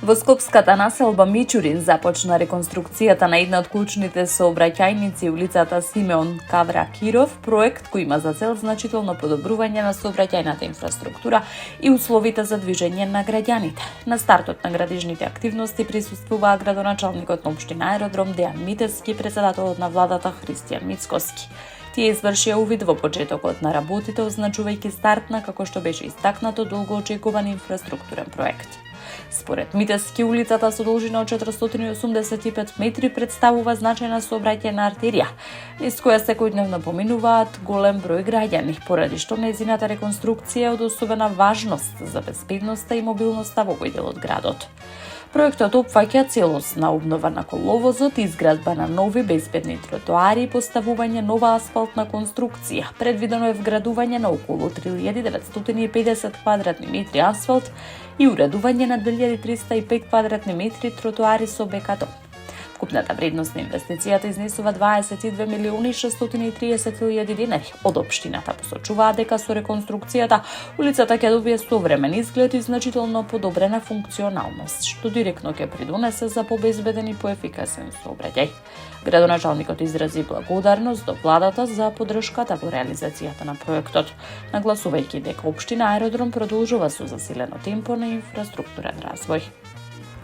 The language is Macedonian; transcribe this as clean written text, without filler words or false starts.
Во скопската населба Мичурин започна реконструкцијата на една од клучните сообраќајници улицата Симеон Кавракиров, проект кој има за цел значително подобрување на сообраќајната инфраструктура и условите за движење на граѓаните. На стартот на градежните активности присуствуваа градоначалникот на општина Аеродром Дејан Митевски, председателот на владата Христијан Мицкоски. Тие извршија увид во почетокот на работите, означувајќи старт на, како што беше истакнато, долгоочекуван инфраструктурен проект. Според Митевски, улицата со должина од 485 метри представува значајна сообраќајна артерија, низ која секојдневно поминуваат голем број граѓани, поради што нејзината реконструкција е од особена важност за безбедноста и мобилноста во овој дел од градот. Проектот опфаќа целосна обнова на коловозот, изградба на нови безбедни тротоари и поставување нова асфалтна конструкција. Предвидено е вградување на околу 3950 квадратни метри асфалт и уредување на 2305 квадратни метри тротоари со бекатон. Вкупната вредност на инвестицијата изнесува 22 милиони 630 илјади денари. Од општината посочуваат дека со реконструкцијата улицата ќе добие современ изглед и значително подобрена функционалност, што директно ќе придонесе за побезбеден и поефикасен сообраќај. Градоначалникот изрази благодарност до владата за поддршката во реализацијата на проектот, нагласувајќи дека општина Аеродром продолжува со засилено темпо на инфраструктурен развој.